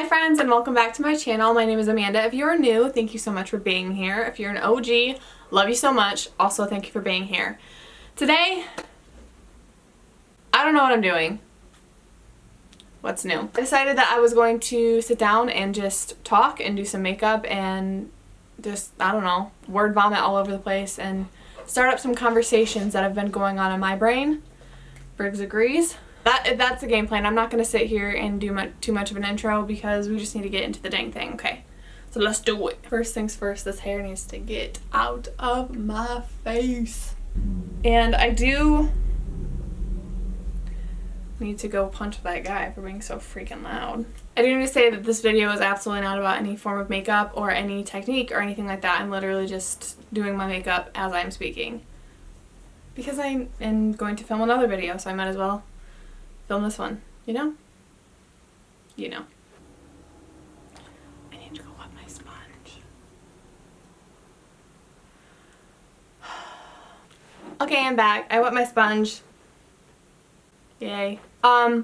Hi friends, and welcome back to my channel. My name is Amanda. If you are new, thank you so much for being here. If you're an OG, love you so much. Also, thank you for being here. Today, I don't know what I'm doing. What's new? I decided that I was going to sit down and just talk and do some makeup and just, I don't know, word vomit all over the place and start up some conversations that have been going on in my brain. Briggs agrees. That's the game plan. I'm not going to sit here and do too much of an intro because we just need to get into the dang thing. Okay, so let's do it. First things first, this hair needs to get out of my face. And I do need to go punch that guy for being so freaking loud. I do need to say that this video is absolutely not about any form of makeup or any technique or anything like that. I'm literally just doing my makeup as I'm speaking. Because I am going to film another video, so I might as well film this one, you know? You know. I need to go wet my sponge. Okay, I'm back. I wet my sponge. Yay. I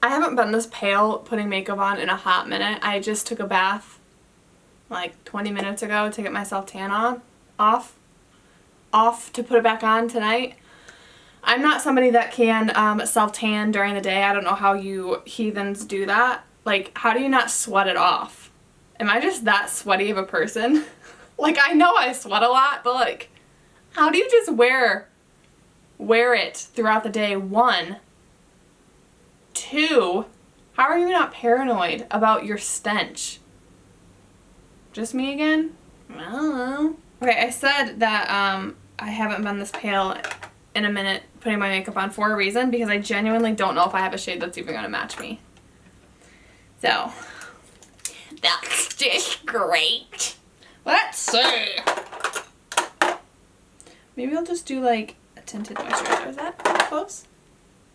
haven't been this pale putting makeup on in a hot minute. I just took a bath like 20 minutes ago to get myself tan off to put it back on tonight. I'm not somebody that can self-tan during the day. I don't know how you heathens do that. Like, how do you not sweat it off? Am I just that sweaty of a person? Like, I know I sweat a lot, but like, how do you just wear it throughout the day? 1. 2, how are you not paranoid about your stench? Just me again? I don't know. Okay, I said that I haven't been this pale in a minute putting my makeup on for a reason, because I genuinely don't know if I have a shade that's even going to match me. So, that's just great. Let's see. Maybe I'll just do like a tinted moisturizer. Is that close?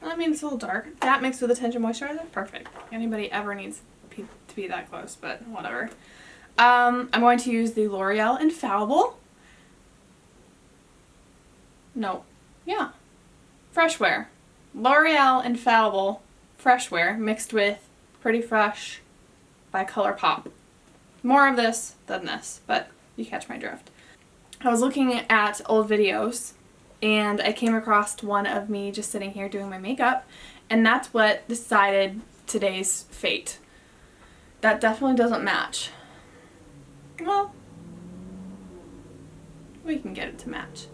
I mean, it's a little dark. That mixed with a tinted moisturizer? Perfect. Anybody ever needs to be that close, but whatever. I'm going to use the L'Oreal Infallible. No. Yeah. Fresh Wear. L'Oreal Infallible Fresh Wear mixed with Pretty Fresh by ColourPop. More of this than this, but you catch my drift. I was looking at old videos and I came across one of me just sitting here doing my makeup, and that's what decided today's fate. That definitely doesn't match. Well, we can get it to match.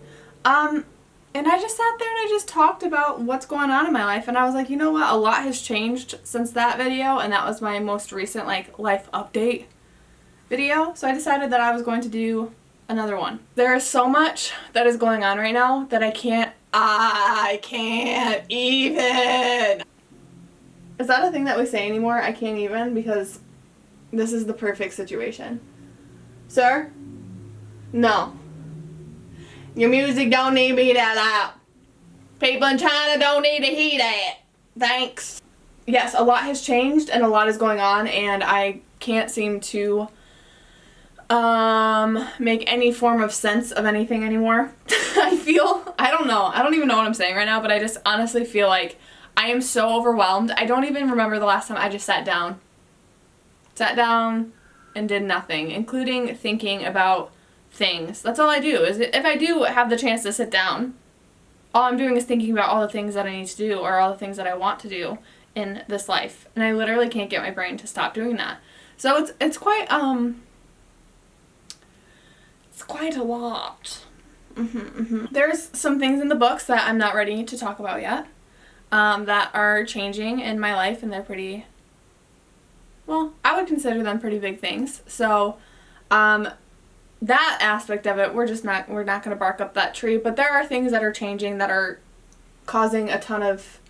And I just sat there and I just talked about what's going on in my life, and I was like, you know what, a lot has changed since that video, and that was my most recent like life update video, so I decided that I was going to do another one. There is so much that is going on right now that I can't even. Is that a thing that we say anymore? I can't even, because this is the perfect situation. Sir? No. Your music don't need to be that loud. People in China don't need to hear that. Thanks. Yes, a lot has changed and a lot is going on, and I can't seem to make any form of sense of anything anymore. I don't know. I don't even know what I'm saying right now, but I just honestly feel like I am so overwhelmed. I don't even remember the last time I just sat down and did nothing, including thinking about things. That's all I do. Is if I do have the chance to sit down, all I'm doing is thinking about all the things that I need to do or all the things that I want to do in this life, and I literally can't get my brain to stop doing that. So it's quite a lot. There's some things in the books that I'm not ready to talk about yet, that are changing in my life, and they're pretty, well, I would consider them pretty big things. So that aspect of it, we're not going to bark up that tree, but there are things that are changing that are causing a ton of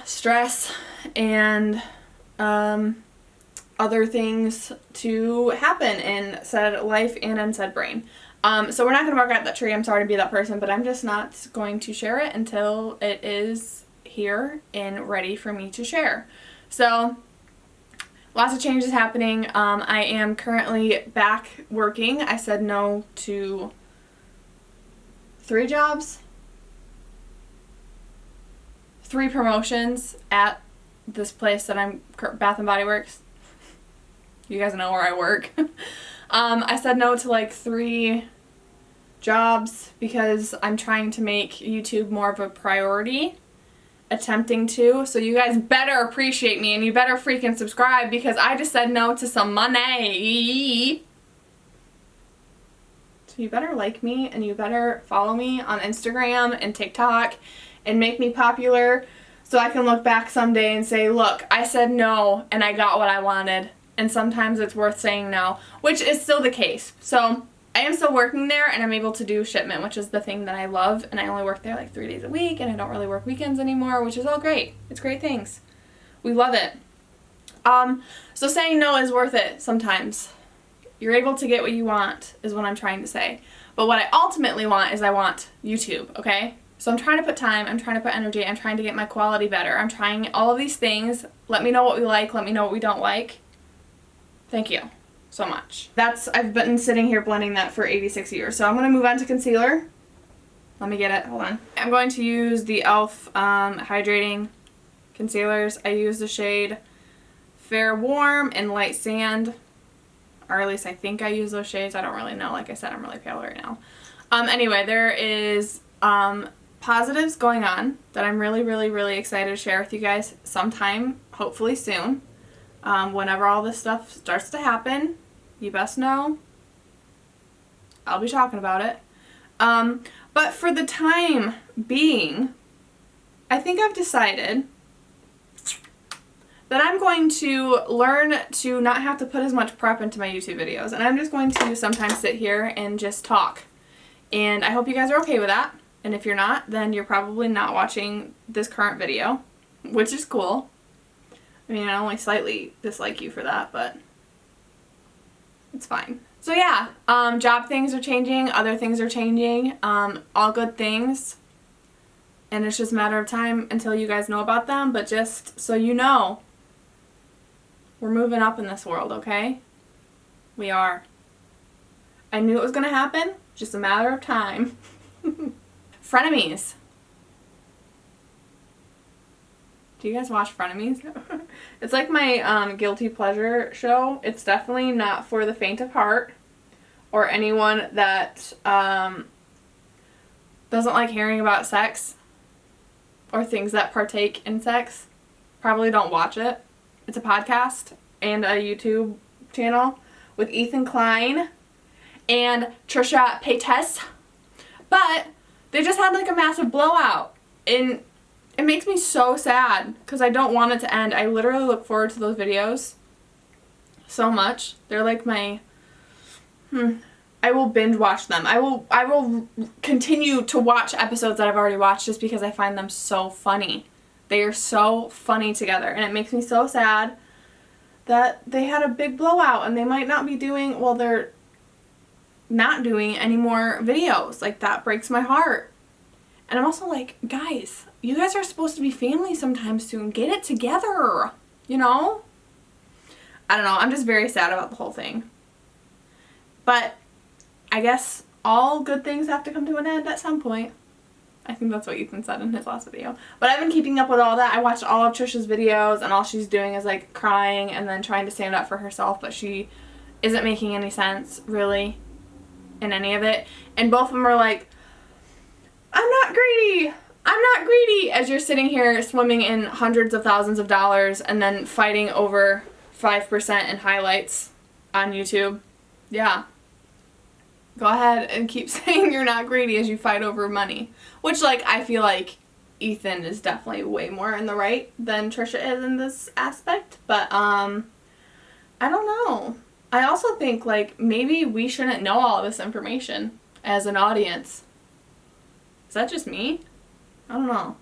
stress and other things to happen in said life and in said brain. So we're not going to bark up that tree. I'm sorry to be that person, but I'm just not going to share it until it is here and ready for me to share. So lots of changes happening. I am currently back working. I said no to 3 jobs, 3 promotions at this place that I'm, Bath and Body Works. You guys know where I work. I said no to like 3 jobs because I'm trying to make YouTube more of a priority. Attempting to. So you guys better appreciate me and you better freaking subscribe because I just said no to some money. So you better like me and you better follow me on Instagram and TikTok and make me popular so I can look back someday and say, look, I said no and I got what I wanted. And sometimes it's worth saying no, which is still the case. So I am still working there and I'm able to do shipment, which is the thing that I love. And I only work there like 3 days a week and I don't really work weekends anymore, which is all great. It's great things. We love it. So saying no is worth it sometimes. You're able to get what you want is what I'm trying to say. But what I ultimately want is I want YouTube, okay? So I'm trying to put time, I'm trying to put energy, I'm trying to get my quality better. I'm trying all of these things. Let me know what we like, let me know what we don't like. Thank you so much. I've been sitting here blending that for 86 years. So I'm going to move on to concealer. Let me get it. Hold on. I'm going to use the e.l.f. Hydrating Concealers. I use the shade Fair Warm and Light Sand. Or at least I think I use those shades. I don't really know. Like I said, I'm really pale right now. Anyway, there is positives going on that I'm really, really, really excited to share with you guys sometime, hopefully soon. Whenever all this stuff starts to happen, you best know I'll be talking about it. But for the time being, I think I've decided that I'm going to learn to not have to put as much prep into my YouTube videos. And I'm just going to sometimes sit here and just talk. And I hope you guys are okay with that. And if you're not, then you're probably not watching this current video, which is cool. I mean, I only slightly dislike you for that, but it's fine. So yeah, job things are changing, other things are changing, all good things. And it's just a matter of time until you guys know about them, but just so you know, we're moving up in this world, okay? We are. I knew it was going to happen, just a matter of time. Frenemies. Do you guys watch Frenemies? It's like my guilty pleasure show. It's definitely not for the faint of heart or anyone that doesn't like hearing about sex or things that partake in sex. Probably don't watch it. It's a podcast and a YouTube channel with Ethan Klein and Trisha Paytas. But they just had like a massive blowout. And it makes me so sad because I don't want it to end. I literally look forward to those videos so much. They're like my... I will binge watch them. I will continue to watch episodes that I've already watched just because I find them so funny. They are so funny together. And it makes me so sad that they had a big blowout and they might not be doing... Well, they're not doing any more videos. Like, that breaks my heart. And I'm also like, guys, you guys are supposed to be family sometime soon. Get it together, you know? I don't know. I'm just very sad about the whole thing. But I guess all good things have to come to an end at some point. I think that's what Ethan said in his last video. But I've been keeping up with all that. I watched all of Trisha's videos and all she's doing is like crying and then trying to stand up for herself. But she isn't making any sense, really, in any of it. And both of them are like, I'm not greedy. I'm not greedy. As you're sitting here swimming in hundreds of thousands of dollars and then fighting over 5% in highlights on YouTube. Yeah. Go ahead and keep saying you're not greedy as you fight over money. Which, like, I feel like Ethan is definitely way more in the right than Trisha is in this aspect. But, I don't know. I also think, like, maybe we shouldn't know all this information as an audience. Is that just me? I don't know.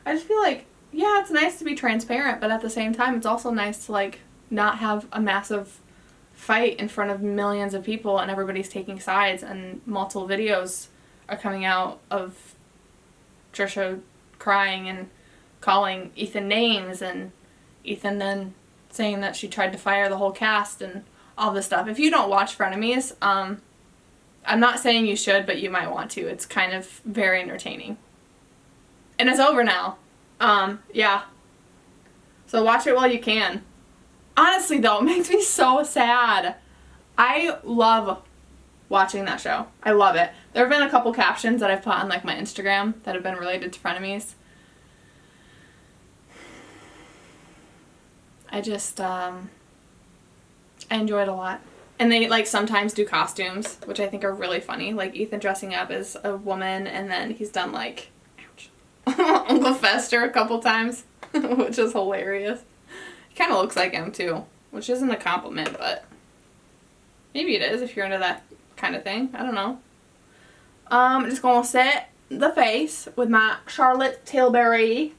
I just feel like, yeah, it's nice to be transparent, but at the same time, it's also nice to, like, not have a massive fight in front of millions of people and everybody's taking sides and multiple videos are coming out of Trisha crying and calling Ethan names and Ethan then saying that she tried to fire the whole cast and all this stuff. If you don't watch Frenemies, I'm not saying you should, but you might want to. It's kind of very entertaining. And it's over now. Yeah. So watch it while you can. Honestly though, it makes me so sad. I love watching that show. I love it. There have been a couple captions that I've put on like my Instagram that have been related to Frenemies. I just, I enjoy it a lot. And they like sometimes do costumes, which I think are really funny. Like Ethan dressing up as a woman, and then he's done like, ouch, Uncle Fester a couple times, which is hilarious. He kind of looks like him too, which isn't a compliment, but maybe it is if you're into that kind of thing. I don't know. I'm just going to set the face with my Charlotte Tilbury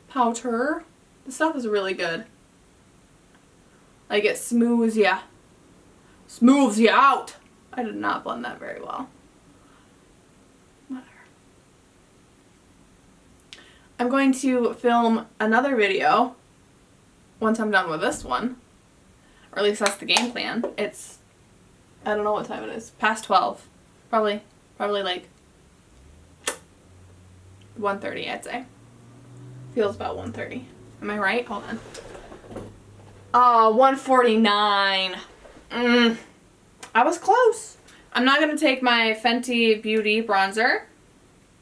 powder. The stuff is really good. Like it smooths ya. Smooths ya out. I did not blend that very well. Whatever. I'm going to film another video once I'm done with this one. Or at least that's the game plan. It's, I don't know what time it is. Past 12. Probably like 1:30, I'd say. Feels about 1:30. Am I right? Hold on. Oh, 1:49. I was close. I'm not going to take my Fenty Beauty bronzer.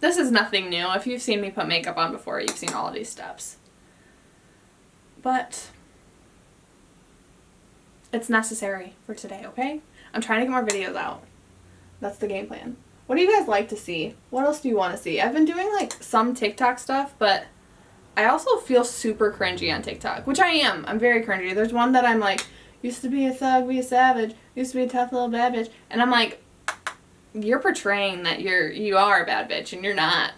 This is nothing new. If you've seen me put makeup on before, you've seen all of these steps. But it's necessary for today, okay? I'm trying to get more videos out. That's the game plan. What do you guys like to see? What else do you want to see? I've been doing like some TikTok stuff, but I also feel super cringy on TikTok, which I am. I'm very cringy. There's one that I'm like, used to be a thug, be a savage, used to be a tough little bad bitch. And I'm like, you're portraying that you are a bad bitch, and you're not.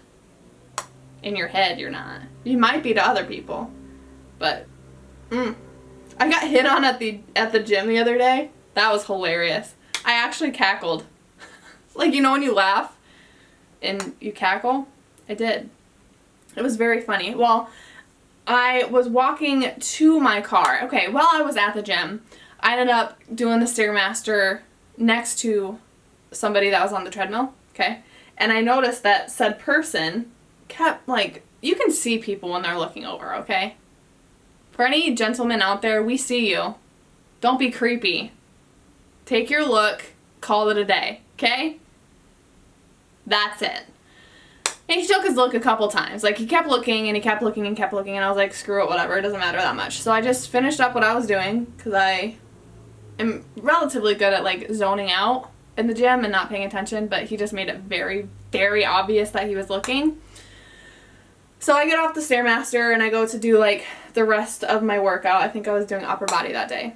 In your head, you're not. You might be to other people, but I got hit on at the gym the other day. That was hilarious. I actually cackled. Like, you know when you laugh and you cackle? I did. It was very funny. Well, I was walking to my car. Okay, while I was at the gym, I ended up doing the Stairmaster next to somebody that was on the treadmill, okay? And I noticed that said person kept, like, you can see people when they're looking over, okay? For any gentlemen out there, we see you. Don't be creepy. Take your look, call it a day, okay? That's it. And he took his look a couple times. Like, he kept looking, and he kept looking, and kept looking, and I was like, screw it, whatever, it doesn't matter that much. So I just finished up what I was doing, because I am relatively good at, like, zoning out in the gym and not paying attention, but he just made it very, very obvious that he was looking. So I get off the Stairmaster, and I go to do, like, the rest of my workout. I think I was doing upper body that day.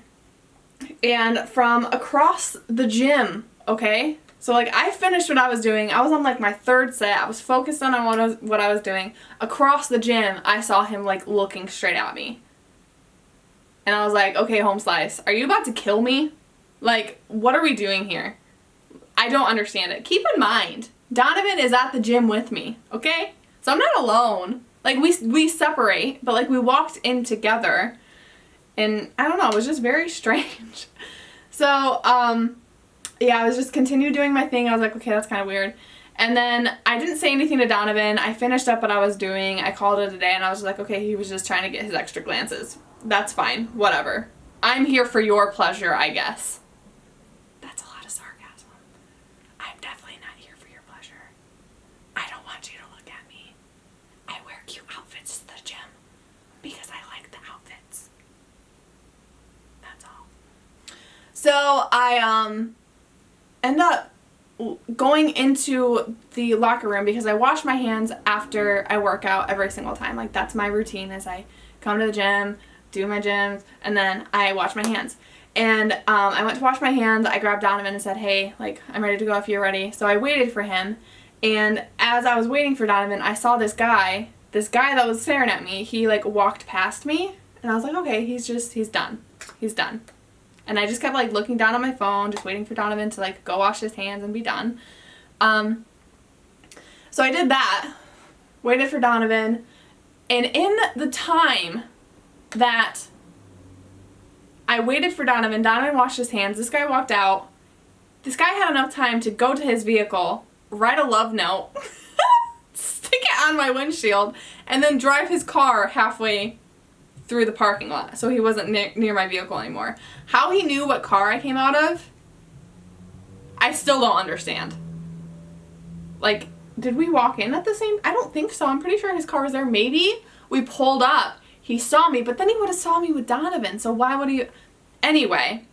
And from across the gym, okay? So, like, I finished what I was doing. I was on, like, my third set. I was focused on what I was doing. Across the gym, I saw him, like, looking straight at me. And I was like, okay, home slice, are you about to kill me? Like, what are we doing here? I don't understand it. Keep in mind, Donovan is at the gym with me, okay? So I'm not alone. Like, we separate, but, like, we walked in together. And, I don't know, it was just very strange. So, yeah, I was just continue doing my thing. I was like, okay, that's kind of weird. And then I didn't say anything to Donovan. I finished up what I was doing. I called it a day, and I was like, okay, he was just trying to get his extra glances. That's fine. Whatever. I'm here for your pleasure, I guess. That's a lot of sarcasm. I'm definitely not here for your pleasure. I don't want you to look at me. I wear cute outfits to the gym because I like the outfits. That's all. So I end up going into the locker room because I wash my hands after I work out every single time. Like, that's my routine, is I come to the gym, do my gyms, and then I wash my hands. And I went to wash my hands. I grabbed Donovan and said, hey, like, I'm ready to go if you're ready. So I waited for him. And as I was waiting for Donovan, I saw this guy that was staring at me. He, like, walked past me. And I was like, okay, he's done. He's done. And I just kept, like, looking down on my phone, just waiting for Donovan to, like, go wash his hands and be done. So I did that, waited for Donovan, and in the time that I waited for Donovan washed his hands, this guy walked out. This guy had enough time to go to his vehicle, write a love note, stick it on my windshield, and then drive his car halfway through the parking lot, so he wasn't near my vehicle anymore. How he knew what car I came out of, I still don't understand. Like, did we walk in at the same? I don't think so. I'm pretty sure his car was there. Maybe we pulled up. He saw me, but then he would have saw me with Donovan, so why would he? Anyway,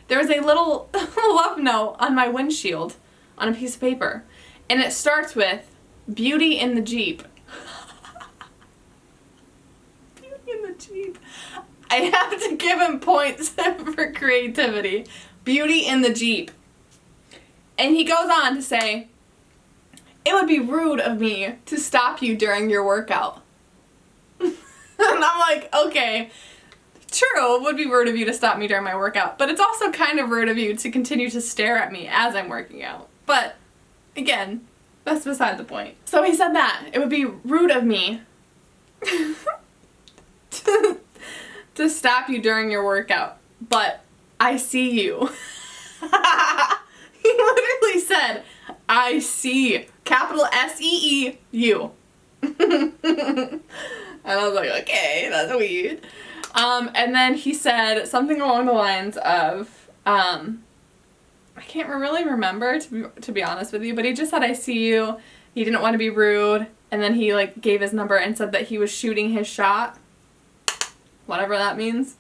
there was a little love note on my windshield on a piece of paper, and it starts with, "Beauty in the Jeep." Beauty in the Jeep. I have to give him points for creativity. Beauty in the Jeep. And he goes on to say, "It would be rude of me to stop you during your workout." And I'm like, okay, true, it would be rude of you to stop me during my workout, but it's also kind of rude of you to continue to stare at me as I'm working out. But, again, that's beside the point. So he said that. It would be rude of me to stop you during your workout, but I see you. He literally said, "I see," capital S-E-E-U. And I was like, okay, that's weird. And then he said something along the lines of, I can't really remember, to be honest with you, but he just said, "I see you." He didn't want to be rude. And then he like gave his number and said that he was shooting his shot. Whatever that means.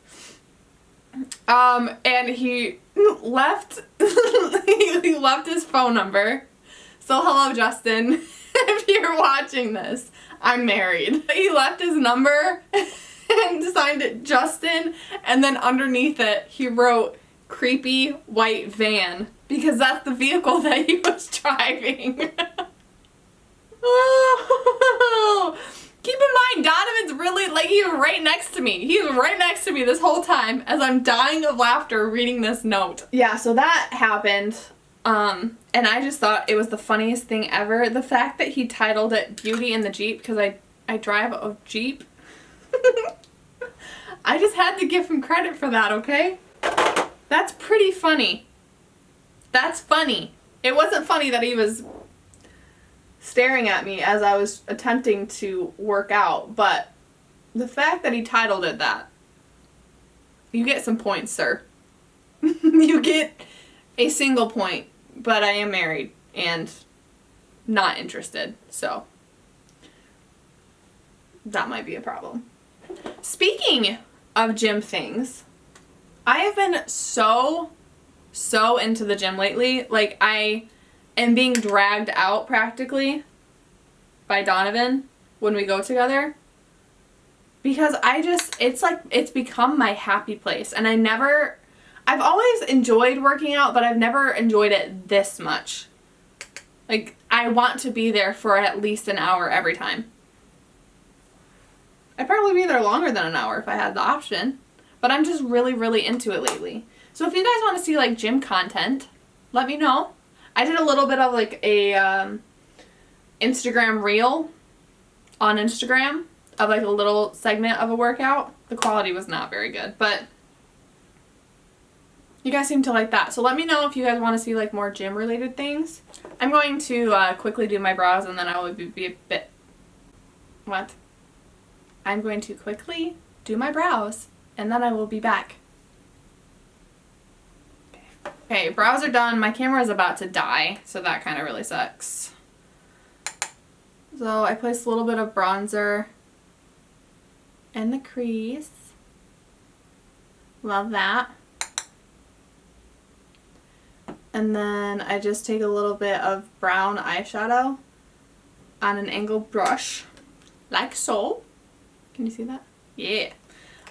And he left, he left his phone number. So hello, Justin. If you're watching this, I'm married. He left his number and signed it Justin, and then underneath it he wrote "creepy white van," because that's the vehicle that he was driving. Oh. Keep in mind, Donovan's really, like, he's right next to me. He's right next to me this whole time as I'm dying of laughter reading this note. Yeah, so that happened. And I just thought it was the funniest thing ever. The fact that he titled it "Beauty in the Jeep," because I drive a Jeep. I just had to give him credit for that, okay? That's pretty funny. That's funny. It wasn't funny that he was staring at me as I was attempting to work out, but the fact that he titled it that, you get some points, sir. You get a single point, but I am married and not interested, so that might be a problem. Speaking of gym things, I have been so into the gym lately. Like, I am being dragged out practically by Donovan when we go together, because it's like, it's become my happy place, and I've always enjoyed working out, but I've never enjoyed it this much. Like, I want to be there for at least an hour every time. I'd probably be there longer than an hour if I had the option, but I'm just really into it lately. So if you guys want to see like gym content, let me know. I did a little bit of like a Instagram reel on Instagram of like a little segment of a workout. The quality was not very good, but you guys seem to like that. So let me know if you guys want to see like more gym related things. I'm going to quickly do my brows, and then I will be a bit... What? I'm going to quickly do my brows, and then I will be back. Okay, brows are done. My camera is about to die, so that kind of really sucks. So I placed a little bit of bronzer in the crease. Love that. And then I just take a little bit of brown eyeshadow on an angled brush, like so. Can you see that? Yeah.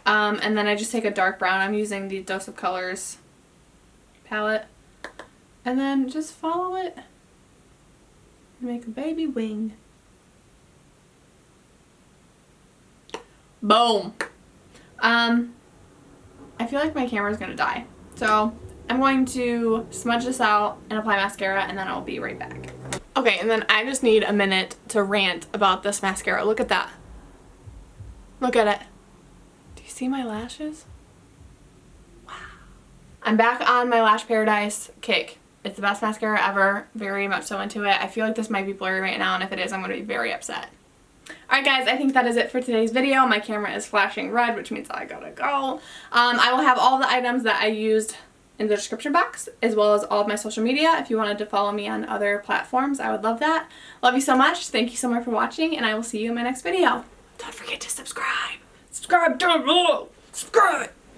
And then I just take a dark brown. I'm using the Dose of Colors palette. And then just follow it. Make a baby wing. Boom. I feel like my camera's gonna die. So I'm going to smudge this out and apply mascara, and then I'll be right back. Okay, and then I just need a minute to rant about this mascara. Look at that. Look at it. Do you see my lashes? Wow. I'm back on my Lash Paradise kick. It's the best mascara ever. Very much so into it. I feel like this might be blurry right now, and if it is, I'm going to be very upset. Alright guys, I think that is it for today's video. My camera is flashing red, which means I gotta go. I will have all the items that I used in the description box, as well as all of my social media. If you wanted to follow me on other platforms, I would love that. Love you so much. Thank you so much for watching, and I will see you in my next video. Don't forget to subscribe. Subscribe down below. Subscribe.